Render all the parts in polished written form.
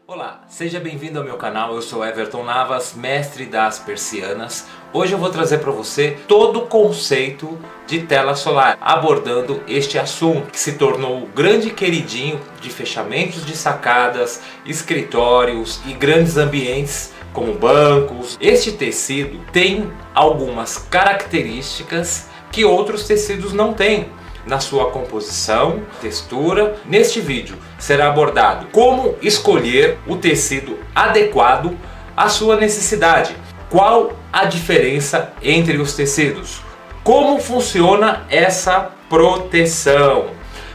Olá, seja bem-vindo ao meu canal, eu sou Everton Navas, mestre das persianas. Hoje eu vou trazer para você todo o conceito de tela solar, abordando este assunto que se tornou o grande queridinho de fechamentos de sacadas, escritórios e grandes ambientes como bancos. Este tecido tem algumas características que outros tecidos não têm na sua composição, textura. Neste vídeo será abordado como escolher o tecido adequado à sua necessidade, qual a diferença entre os tecidos, como funciona essa proteção,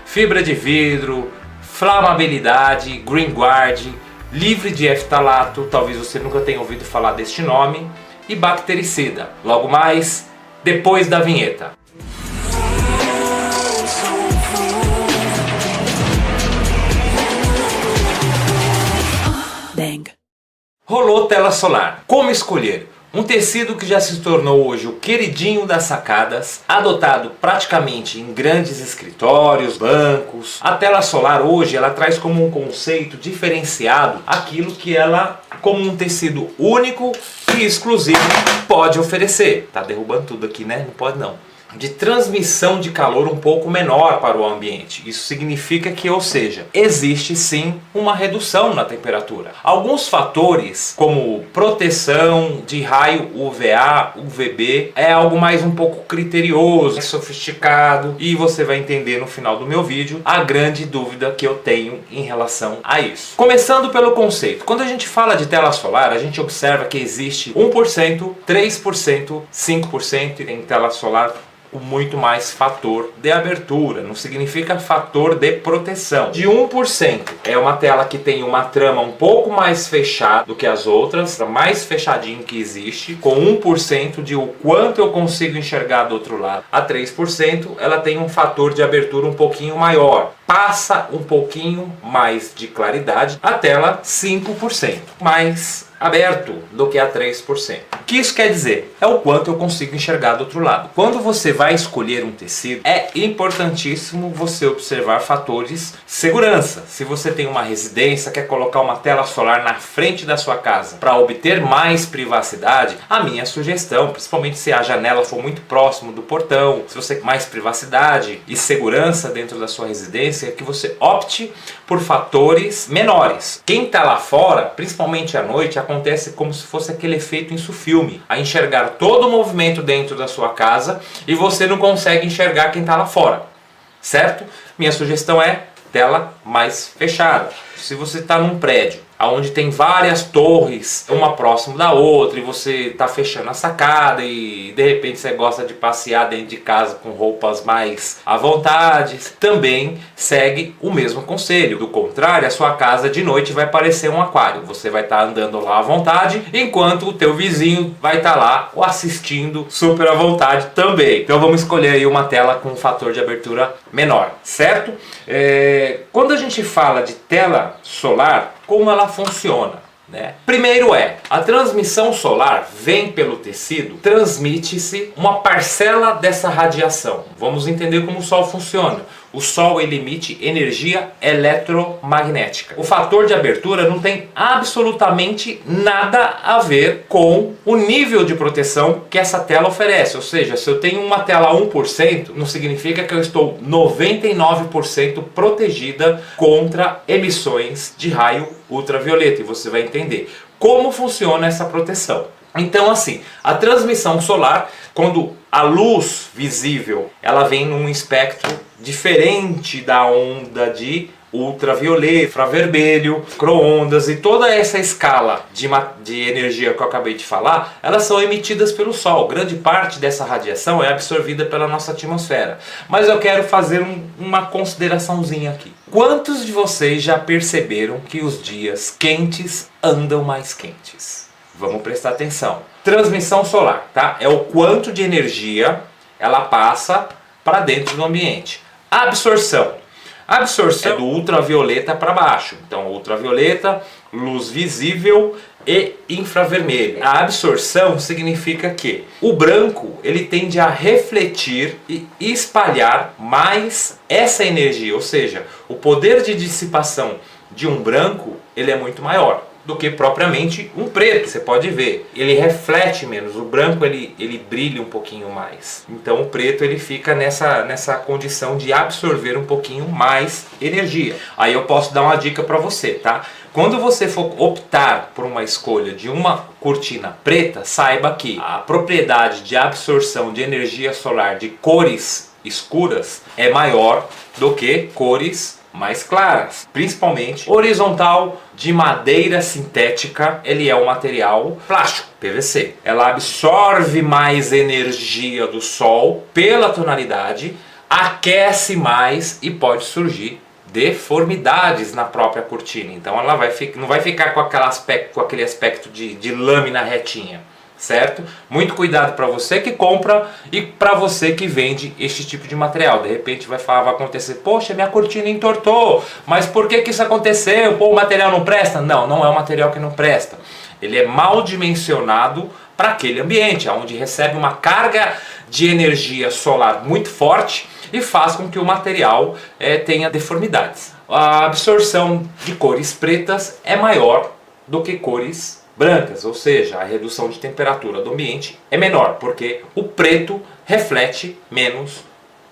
fibra de vidro, flamabilidade, green guard, livre de eftalato, talvez você nunca tenha ouvido falar deste nome, e bactericida. Logo mais, depois da vinheta. Rolou tela solar. Como escolher? Um tecido que já se tornou hoje o queridinho das sacadas, adotado praticamente em grandes escritórios, bancos. A tela solar hoje ela traz como um conceito diferenciado aquilo que ela, como um tecido único e exclusivo, pode oferecer. Tá derrubando tudo aqui, né? Não pode não. De transmissão de calor um pouco menor para o ambiente. Isso significa que, ou seja, existe sim uma redução na temperatura. Alguns fatores, como proteção de raio UVA, UVB, é algo mais um pouco criterioso, sofisticado, e você vai entender no final do meu vídeo a grande dúvida que eu tenho em relação a isso. Começando pelo conceito. Quando a gente fala de tela solar, a gente observa que existe 1%, 3%, 5% em tela solar com muito mais fator de abertura, não significa fator de proteção. De 1% é uma tela que tem uma trama um pouco mais fechada do que as outras, mais fechadinho que existe, com 1% de o quanto eu consigo enxergar do outro lado. A 3% ela tem um fator de abertura um pouquinho maior, passa um pouquinho mais de claridade. A tela 5% mais aberto do que a 3%. O que isso quer dizer? É o quanto eu consigo enxergar do outro lado. Quando você vai escolher um tecido, é importantíssimo você observar fatores de segurança. Se você tem uma residência, quer colocar uma tela solar na frente da sua casa para obter mais privacidade, a minha sugestão, principalmente se a janela for muito próximo do portão, se você quer mais privacidade e segurança dentro da sua residência, é que você opte por fatores menores. Quem está lá fora, principalmente à noite, acontece como se fosse aquele efeito insufilme, a enxergar todo o movimento dentro da sua casa e você não consegue enxergar quem está lá fora, certo? Minha sugestão é tela mais fechada. Se você está num prédio onde tem várias torres, uma próxima da outra, e você está fechando a sacada e de repente você gosta de passear dentro de casa com roupas mais à vontade, também segue o mesmo conselho. Do contrário, a sua casa de noite vai parecer um aquário. Você vai estar andando lá à vontade, enquanto o teu vizinho vai estar lá assistindo super à vontade também. Então vamos escolher aí uma tela com um fator de abertura menor, certo? Quando a gente fala de tela solar, como ela funciona, né? Primeiro a transmissão solar vem pelo tecido, transmite-se uma parcela dessa radiação. Vamos entender como o Sol funciona. O Sol ele emite energia eletromagnética. O fator de abertura não tem absolutamente nada a ver com o nível de proteção que essa tela oferece. Ou seja, se eu tenho uma tela 1%, não significa que eu estou 99% protegida contra emissões de raio ultravioleta. E você vai entender como funciona essa proteção. Então assim, a transmissão solar, quando a luz visível ela vem num espectro diferente da onda de ultravioleta, infravermelho, micro-ondas e toda essa escala de energia que eu acabei de falar, elas são emitidas pelo Sol. Grande parte dessa radiação é absorvida pela nossa atmosfera. Mas eu quero fazer uma consideraçãozinha aqui. Quantos de vocês já perceberam que os dias quentes andam mais quentes? Vamos prestar atenção. Transmissão solar, tá? É o quanto de energia ela passa para dentro do ambiente. Absorção. A absorção é do ultravioleta para baixo. Então, ultravioleta, luz visível e infravermelho. A absorção significa que o branco ele tende a refletir e espalhar mais essa energia, ou seja, o poder de dissipação de um branco ele é muito maior do que propriamente um preto. Você pode ver, ele reflete menos, o branco ele brilha um pouquinho mais. Então o preto ele fica nessa condição de absorver um pouquinho mais energia. Aí eu posso dar uma dica para você, tá? Quando você for optar por uma escolha de uma cortina preta, saiba que a propriedade de absorção de energia solar de cores escuras é maior do que cores mais claras, principalmente horizontal de madeira sintética. Ele é um material plástico, PVC. Ela absorve mais energia do sol pela tonalidade, aquece mais e pode surgir deformidades na própria cortina. Então ela não vai ficar com aquele aspecto de lâmina retinha. Certo? Muito cuidado para você que compra e para você que vende este tipo de material. De repente vai acontecer, poxa, minha cortina entortou, mas por que isso aconteceu? Pô, o material não presta? Não, não é o material que não presta. Ele é mal dimensionado para aquele ambiente, onde recebe uma carga de energia solar muito forte e faz com que o material tenha deformidades. A absorção de cores pretas é maior do que cores brancas, ou seja, a redução de temperatura do ambiente é menor, porque o preto reflete menos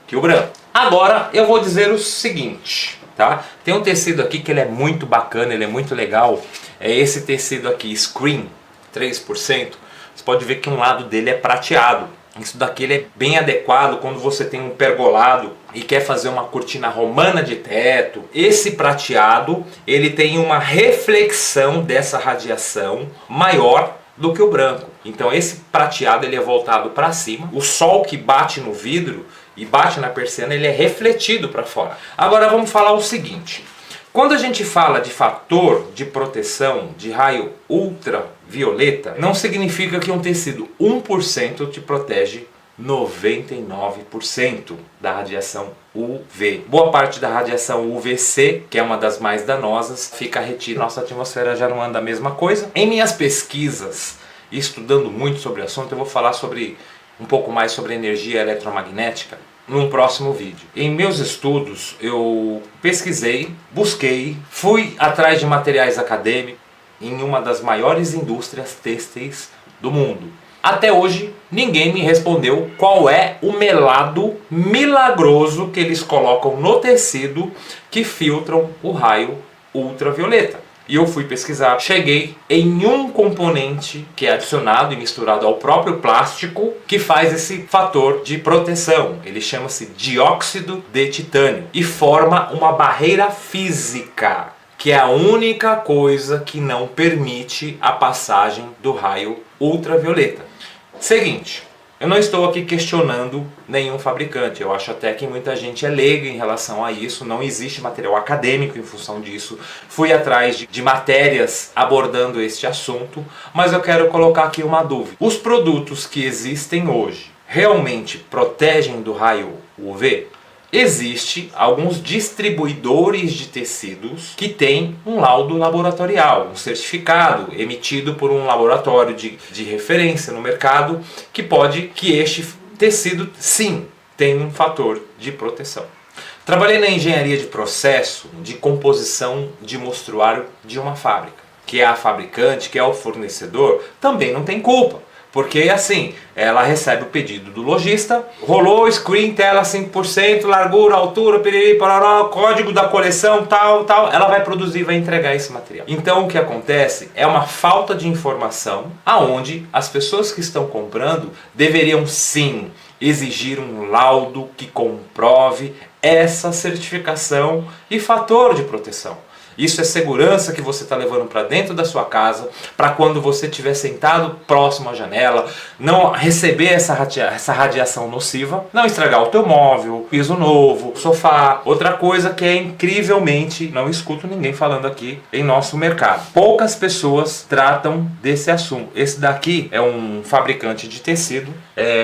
que o branco. Agora eu vou dizer o seguinte, tá? Tem um tecido aqui que ele é muito bacana, ele é muito legal, é esse tecido aqui, Screen 3%. Você pode ver que um lado dele é prateado. Isso daqui ele é bem adequado quando você tem um pergolado e quer fazer uma cortina romana de teto. Esse prateado ele tem uma reflexão dessa radiação maior do que o branco. Então esse prateado ele é voltado para cima. O sol que bate no vidro e bate na persiana ele é refletido para fora. Agora vamos falar o seguinte. Quando a gente fala de fator de proteção de raio ultravioleta, não significa que um tecido 1% te protege 99% da radiação UV. Boa parte da radiação UVC, que é uma das mais danosas, fica retida. Nossa atmosfera já não anda a mesma coisa. Em minhas pesquisas, estudando muito sobre o assunto, eu vou falar um pouco mais sobre energia eletromagnética num próximo vídeo. Em meus estudos eu pesquisei, busquei, fui atrás de materiais acadêmicos em uma das maiores indústrias têxteis do mundo. Até hoje ninguém me respondeu qual é o melado milagroso que eles colocam no tecido que filtram o raio ultravioleta. E eu fui pesquisar, cheguei em um componente que é adicionado e misturado ao próprio plástico que faz esse fator de proteção. Ele chama-se dióxido de titânio e forma uma barreira física, que é a única coisa que não permite a passagem do raio ultravioleta. Seguinte, eu não estou aqui questionando nenhum fabricante, eu acho até que muita gente é leiga em relação a isso, não existe material acadêmico em função disso. Fui atrás de matérias abordando este assunto, mas eu quero colocar aqui uma dúvida. Os produtos que existem hoje realmente protegem do raio UV? Existem alguns distribuidores de tecidos que têm um laudo laboratorial, um certificado emitido por um laboratório de referência no mercado que este tecido sim tem um fator de proteção. Trabalhei na engenharia de processo de composição de mostruário de uma fábrica, que é a fabricante, que é o fornecedor, também não tem culpa. Porque assim, ela recebe o pedido do lojista, rolou, screen, tela 5%, largura, altura, piriri, parará, código da coleção, tal, ela vai produzir e vai entregar esse material. Então o que acontece é uma falta de informação, aonde as pessoas que estão comprando deveriam sim exigir um laudo que comprove essa certificação e fator de proteção. Isso é segurança que você está levando para dentro da sua casa, para quando você estiver sentado próximo à janela, não receber essa radiação nociva, não estragar o teu móvel, piso novo, sofá. Outra coisa que é incrivelmente, não escuto ninguém falando aqui em nosso mercado. Poucas pessoas tratam desse assunto. Esse daqui é um fabricante de tecido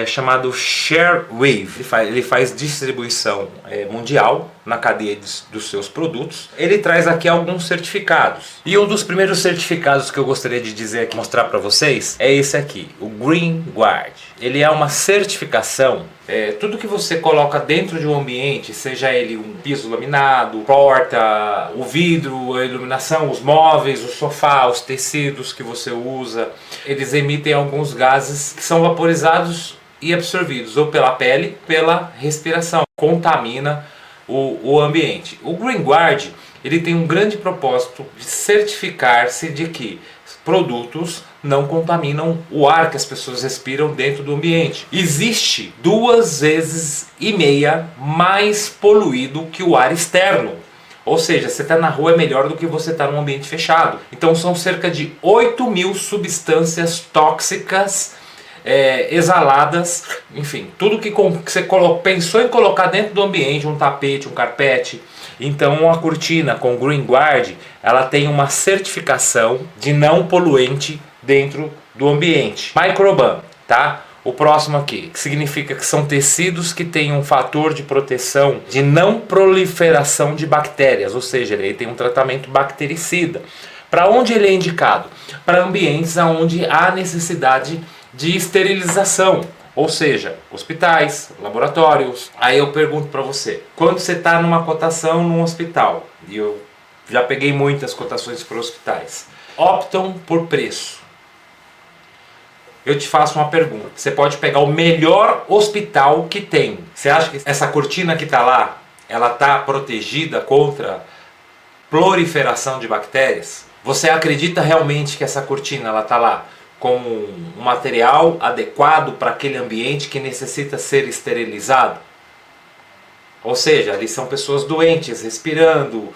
chamado Sharewave. Ele faz distribuição mundial. na cadeia dos seus produtos, ele traz aqui alguns certificados. E um dos primeiros certificados que eu gostaria de dizer aqui, mostrar para vocês, é esse aqui, o Green Guard. Ele é uma certificação, tudo que você coloca dentro de um ambiente, seja ele um piso laminado, porta, o vidro, a iluminação, os móveis, o sofá, os tecidos que você usa, eles emitem alguns gases que são vaporizados e absorvidos ou pela pele, pela respiração, contamina o ambiente. O Green Guard, ele tem um grande propósito de certificar-se de que produtos não contaminam o ar que as pessoas respiram dentro do ambiente. Existe 2,5 vezes mais poluído que o ar externo. Ou seja, você está na rua é melhor do que você está num ambiente fechado. Então são cerca de 8.000 substâncias tóxicas exaladas, enfim, tudo que você pensou em colocar dentro do ambiente, um tapete, um carpete. Então a cortina com Green Guard, ela tem uma certificação de não poluente dentro do ambiente. Microban, tá? O próximo aqui, que significa que são tecidos que têm um fator de proteção de não proliferação de bactérias, ou seja, ele tem um tratamento bactericida. Para onde ele é indicado? Para ambientes onde há necessidade de esterilização, ou seja, hospitais, laboratórios. Aí eu pergunto para você, quando você está numa cotação num hospital, e eu já peguei muitas cotações para hospitais, optam por preço. Eu te faço uma pergunta, você pode pegar o melhor hospital que tem. Você acha que essa cortina que está lá, ela está protegida contra proliferação de bactérias? Você acredita realmente que essa cortina ela está lá com um material adequado para aquele ambiente que necessita ser esterilizado? Ou seja, ali são pessoas doentes, respirando,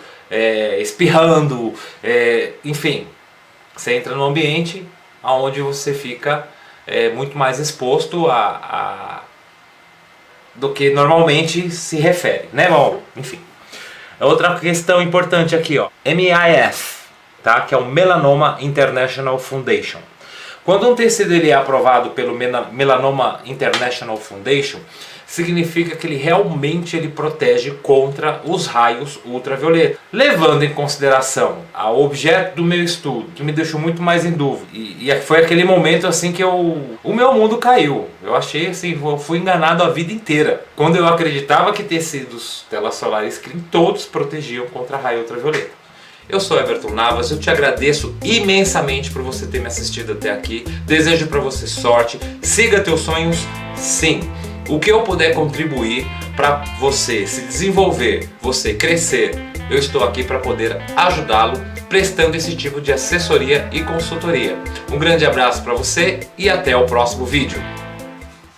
espirrando, enfim. Você entra num ambiente onde você fica muito mais exposto do que normalmente se refere, né? Bom, enfim. Outra questão importante aqui, ó, MIF, tá? Que é o Melanoma International Foundation. Quando um tecido ele é aprovado pelo Melanoma International Foundation, significa que ele realmente protege contra os raios ultravioleta. Levando em consideração o objeto do meu estudo, que me deixou muito mais em dúvida, e foi aquele momento assim que o meu mundo caiu. Eu achei assim, eu fui enganado a vida inteira. Quando eu acreditava que tecidos telas solares todos protegiam contra raio ultravioleta. Eu sou Everton Navas, eu te agradeço imensamente por você ter me assistido até aqui. Desejo para você sorte, siga teus sonhos, sim. O que eu puder contribuir para você se desenvolver, você crescer, eu estou aqui para poder ajudá-lo, prestando esse tipo de assessoria e consultoria. Um grande abraço para você e até o próximo vídeo.